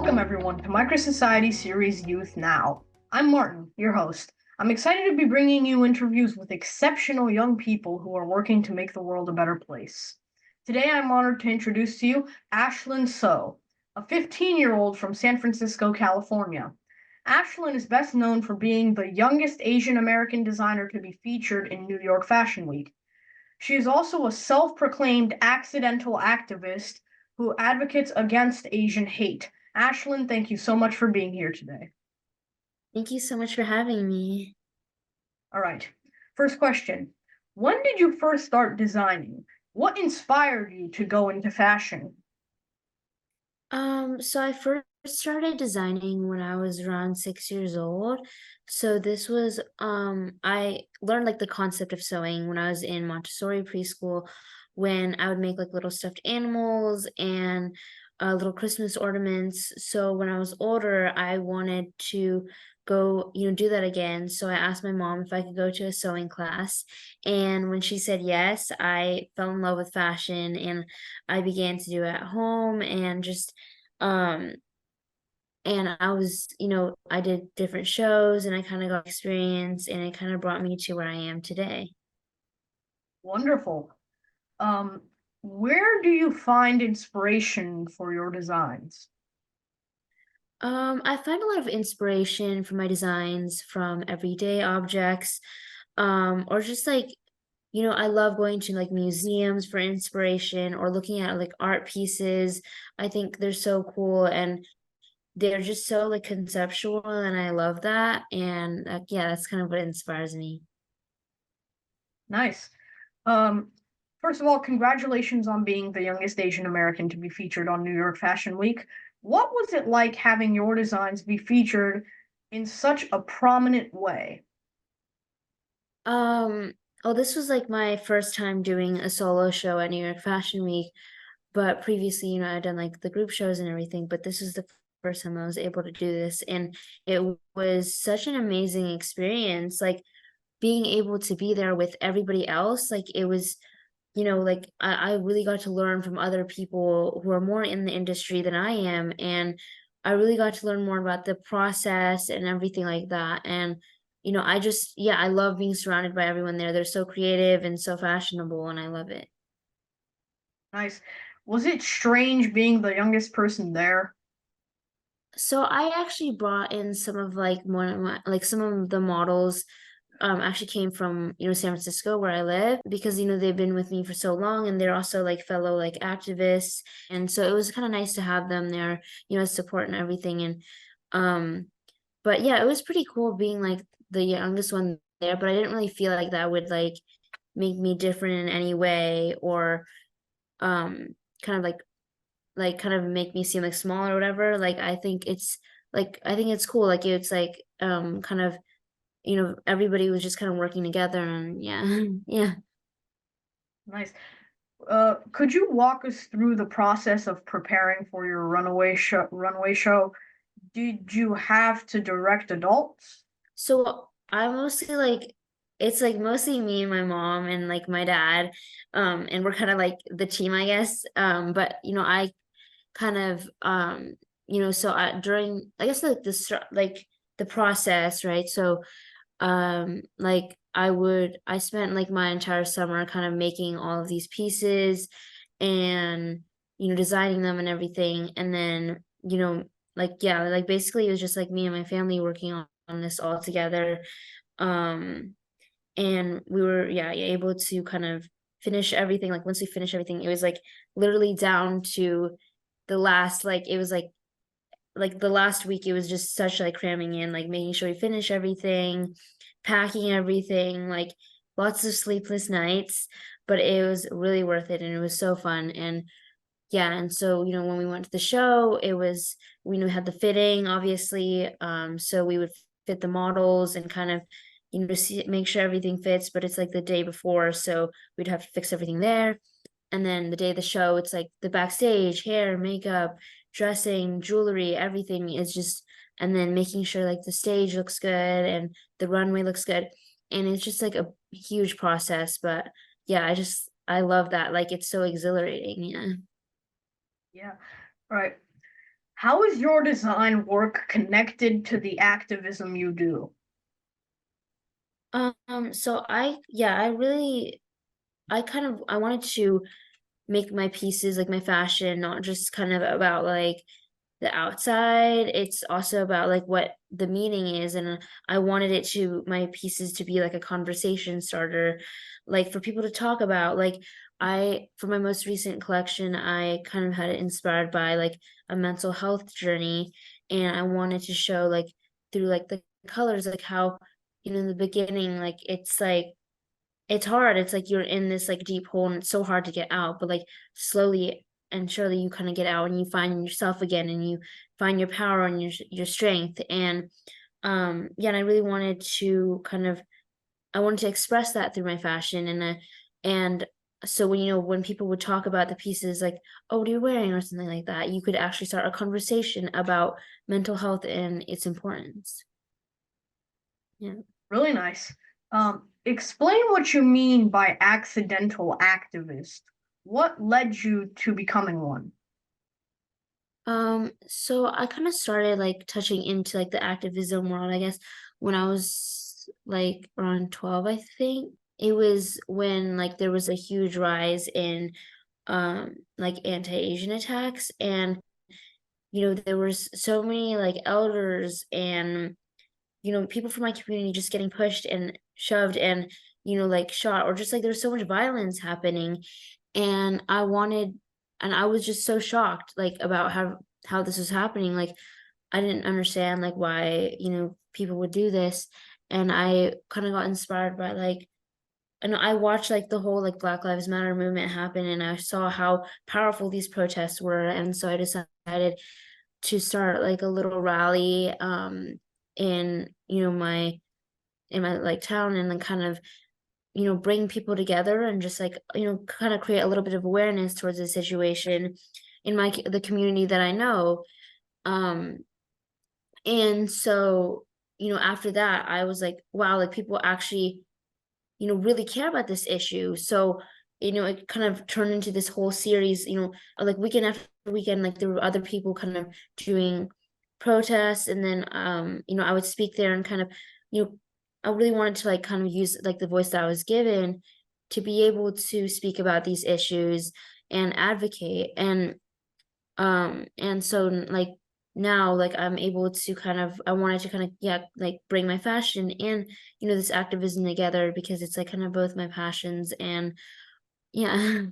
Welcome, everyone, to Micro Society Series Youth Now. I'm Martin, your host. I'm excited to be bringing you interviews with exceptional young people who are working to make the world a better place. Today, I'm honored to introduce to you Ashlyn So, a 15-year-old from San Francisco, California. Ashlyn is best known for being the youngest Asian American designer to be featured in New York Fashion Week. She is also a self-proclaimed accidental activist who advocates against Asian hate. Ashlyn, thank you so much for being here today. Thank you so much for having me. All right. First question. When did you first start designing? What inspired you to go into fashion? So I first started designing when I was around 6 years old. So this was I learned like the concept of sewing when I was in Montessori preschool, when I would make like little stuffed animals and little Christmas ornaments. So when I was older, I wanted to go, do that again. So I asked my mom if I could go to a sewing class. And when she said yes, I fell in love with fashion and I began to do it at home and just um and I was, I did different shows and I kind of got experience and it kind of brought me to where I am today. Wonderful. Um, where do you find inspiration for your designs? I find a lot of inspiration for my designs from everyday objects, or just like, I love going to like museums for inspiration or looking at like art pieces. I think they're so cool and they're just so like conceptual and I love that. And yeah, that's kind of what inspires me. Nice. Um, First of all, congratulations on being the youngest Asian American to be featured on New York Fashion Week. What was it like having your designs be featured in such a prominent way? Um, oh, this was like my first time doing a solo show at New York Fashion Week, but previously, I'd done like the group shows and everything, but this was the first time I was able to do this, and it was such an amazing experience. Like being able to be there with everybody else, like it was, like I really got to learn from other people who are more in the industry than I am, and I really got to learn more about the process and everything like that. And I just, yeah, I love being surrounded by everyone there. They're so creative and so fashionable, and I love it. Nice. Was it strange being the youngest person there? So I actually brought in some of like one of my like some of the models actually came from, San Francisco where I live because they've been with me for so long and they're also like fellow like activists. And so it was kind of nice to have them there, support and everything. And um but yeah, it was pretty cool being like the youngest one there, but I didn't really feel like that would like make me different in any way or um kind of like kind of make me seem like small or whatever. Like I think it's cool. Like it's like kind of everybody was just kind of working together and yeah. Yeah. Nice. Could you walk us through the process of preparing for your runway show? Did you have to direct adults? So I mostly like it's like mostly me and my mom and like my dad. And we're kind of like the team, I guess. But I kind of so during I guess like like the process, right? So like I spent like my entire summer kind of making all of these pieces and designing them and everything. And then like yeah, like basically it was just like me and my family working on this all together. um and we were able to kind of finish everything. Like once we finished everything, it was like literally down to the last, like it was like the last week. It was just such like cramming in, like making sure we finish everything, packing everything, like lots of sleepless nights, but it was really worth it and it was so fun. And yeah, and so when we went to the show, it was we knew we had the fitting, obviously. So we would fit the models and kind of make sure everything fits, but it's like the day before, so we'd have to fix everything there. And then the day of the show, it's like the backstage, hair, makeup, dressing, jewelry, everything is just, and then making sure like the stage looks good and the runway looks good. And it's just like a huge process. But yeah, I love that. Like it's so exhilarating. Yeah. Yeah. All right. How is your design work connected to the activism you do? So I really I wanted to make my pieces, like my fashion, not just kind of about like the outside. It's also about like what the meaning is. And I wanted my pieces to be like a conversation starter, like for people to talk about. For my most recent collection, I kind of had it inspired by like a mental health journey. And I wanted to show like through like the colors, like how, in the beginning, it's hard. It's like you're in this like deep hole and it's so hard to get out, but like slowly and surely you kind of get out and you find yourself again and you find your power and your strength. And yeah, and I really wanted to I wanted to express that through my fashion. And so when people would talk about the pieces like, oh, what are you wearing, or something like that, you could actually start a conversation about mental health and its importance. Yeah. Really nice. Explain what you mean by accidental activist. What led you to becoming one? So I kind of started like touching into like the activism world, I guess, when I was like around 12, I think. It was when like there was a huge rise in like anti-Asian attacks, and there was so many like elders and people from my community just getting pushed and shoved and like shot, or just like there was so much violence happening. And I was just so shocked like about how this was happening. Like I didn't understand like why people would do this. And I kind of got inspired by like, and I watched like the whole like Black Lives Matter movement happen, and I saw how powerful these protests were. And so I decided to start like a little rally in my like town, and then kind of bring people together and just like kind of create a little bit of awareness towards the situation in the community that I know. um and so after that I was like, wow, like people actually really care about this issue. So it kind of turned into this whole series, like weekend after weekend, like there were other people kind of doing protests. And then I would speak there and kind of you know I really wanted to like kind of use like the voice that I was given to be able to speak about these issues and advocate. And so like now, like I'm able to I wanted to kind of, yeah, like bring my fashion and this activism together, because it's like kind of both my passions. And yeah.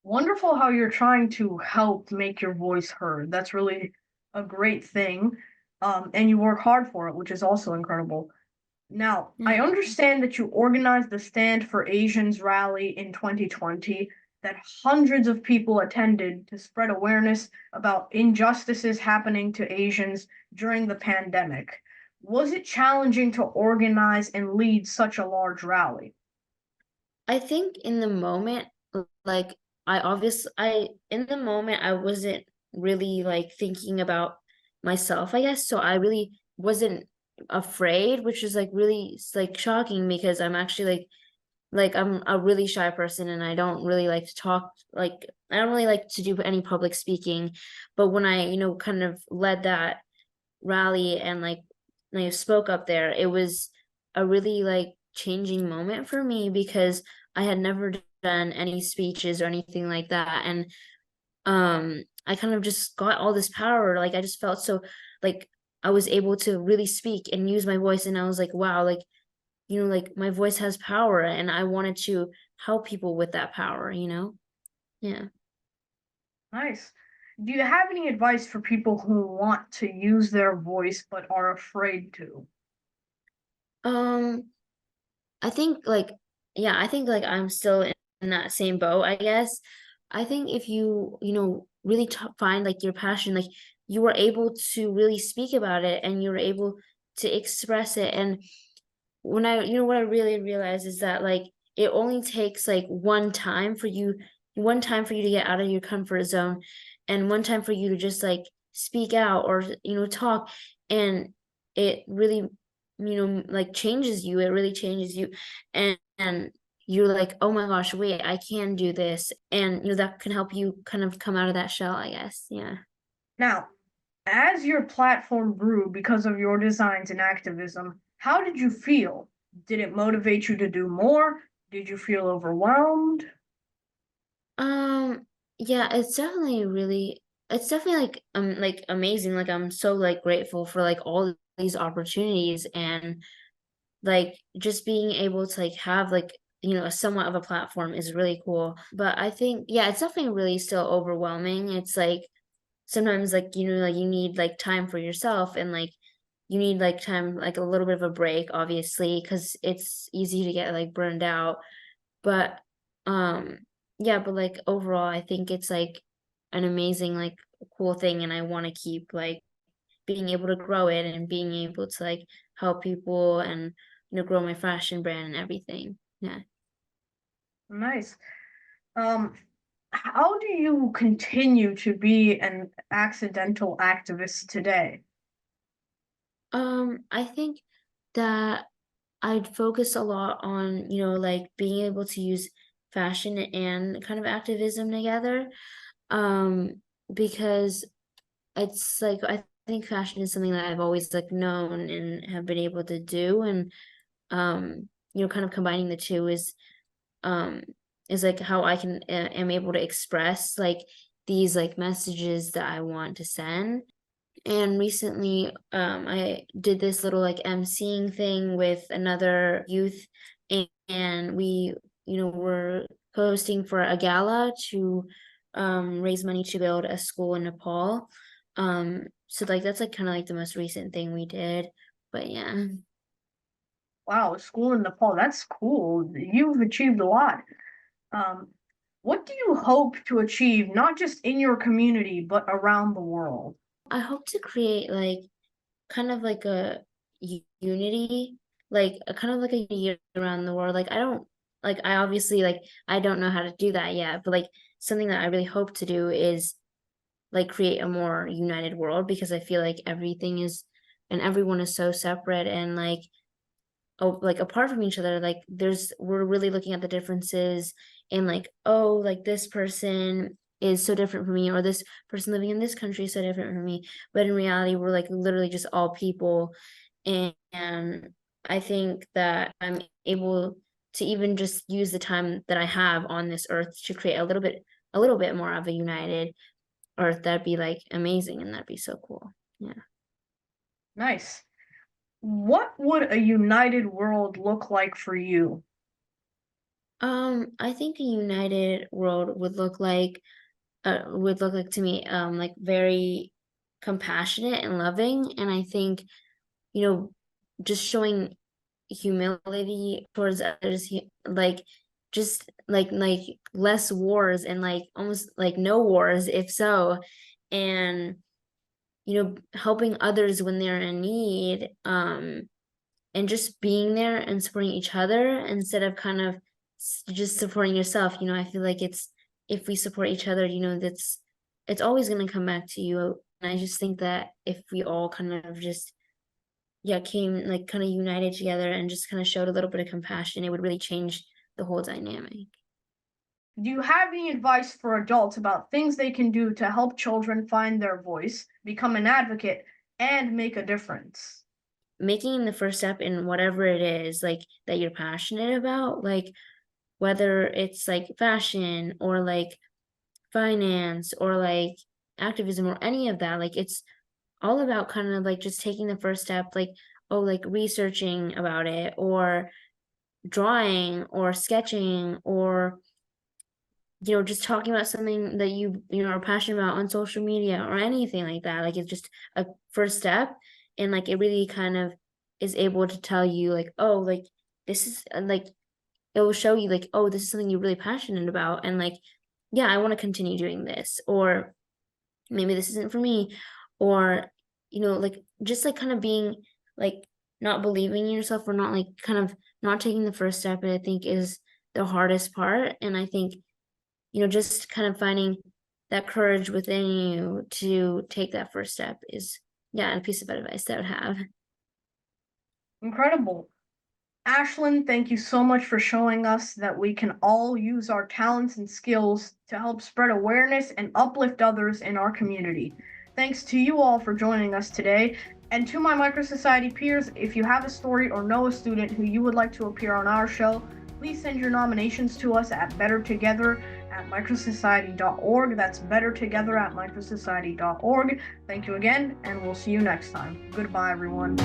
Wonderful how you're trying to help make your voice heard. That's really a great thing. And you work hard for it, which is also incredible. Now, I Yeah. understand that you organized the Stand for Asians rally in 2020, that hundreds of people attended to spread awareness about injustices happening to Asians during the pandemic. Was it challenging to organize and lead such a large rally? I think in the moment, like I in the moment I wasn't really like thinking about myself, I guess. So I really wasn't afraid, which is like really like shocking, because I'm actually like I'm a really shy person, and I don't really like to talk. Like I don't really like to do any public speaking. But when I kind of led that rally and like spoke up there, it was a really like changing moment for me, because I had never done any speeches or anything like that. And I kind of just got all this power. Like I just felt so like I was able to really speak and use my voice, and I was like, wow, like like my voice has power, and I wanted to help people with that power. Yeah. Nice. Do you have any advice for people who want to use their voice but are afraid to? Um, I think like, yeah, I think like I'm still in that same boat, I guess. I think if really find like your passion, like you were able to really speak about it and you were able to express it. And what I really realized is that like it only takes like one time for you to get out of your comfort zone, and one time for you to just like speak out, or talk. And it really like changes you. It really changes you. And you're like, oh my gosh, wait, I can do this. And that can help you kind of come out of that shell, I guess. Yeah. Now, as your platform grew because of your designs and activism, how did you feel? Did it motivate you to do more? Did you feel overwhelmed? Um, yeah, it's definitely like amazing. Like I'm so like grateful for like all these opportunities and like just being able to like have like a somewhat of a platform is really cool. But I think yeah, it's definitely really still overwhelming. It's like sometimes like like you need like time for yourself and like you need like time like a little bit of a break obviously because it's easy to get like burned out. But um yeah, but like overall I think it's like an amazing like cool thing and I want to keep like being able to grow it and being able to like help people and grow my fashion brand and everything. Yeah. Nice. Um, how do you continue to be an accidental activist today? I think that I'd focus a lot on, like being able to use fashion and kind of activism together. Um, because it's like I think fashion is something that I've always like known and have been able to do. And kind of combining the two um is like how I can am able to express like these like messages that I want to send. And recently, I did this little like emceeing thing with another youth, and we, were hosting for a gala to raise money to build a school in Nepal. So like that's like kind of like the most recent thing we did. But yeah. Wow, a school in Nepal, that's cool. You've achieved a lot. Um, what do you hope to achieve, not just in your community, but around the world? I hope to create like kind of like a unity, like a kind of like a year around the world. Like I don't like I obviously like I don't know how to do that yet, but like something that I really hope to do is like create a more united world because I feel like everything is and everyone is so separate and like oh like apart from each other like we're really looking at the differences and like oh like this person is so different from me or this person living in this country is so different from me, but in reality we're like literally just all people. And I think that I'm able to even just use the time that I have on this earth to create a little bit more of a united earth. That'd be like amazing and that'd be so cool. Yeah. Nice. What would a united world look like for you? I think a united world would look like to me like very compassionate and loving. And I think, you know, just showing humility towards others, like just like less wars and like almost like no wars if so. And helping others when they're in need, and just being there and supporting each other instead of kind of just supporting yourself. I feel like it's if we support each other, that's it's always going to come back to you. And I just think that if we all kind of just yeah came like kind of united together and just kind of showed a little bit of compassion, it would really change the whole dynamic. Do you have any advice for adults about things they can do to help children find their voice, become an advocate, and make a difference? Making the first step in whatever it is like that you're passionate about, like whether it's like fashion or like finance or like activism or any of that, like it's all about kind of like just taking the first step, like oh like researching about it or drawing or sketching or just talking about something that are passionate about on social media or anything like that. Like it's just a first step and like it really kind of is able to tell you like oh like this is like it will show you like oh this is something you're really passionate about and like yeah I want to continue doing this, or maybe this isn't for me, or like just like kind of being like not believing in yourself or not like kind of not taking the first step, I think is the hardest part. And I think just kind of finding that courage within you to take that first step is yeah a piece of advice that I would have. Incredible. Ashlyn, thank you so much for showing us that we can all use our talents and skills to help spread awareness and uplift others in our community. Thanks to you all for joining us today. And to my Microsociety peers, if you have a story or know a student who you would like to appear on our show, please send your nominations to us at bettertogether@microsociety.org. That's bettertogether@microsociety.org. Thank you again, and we'll see you next time. Goodbye, everyone.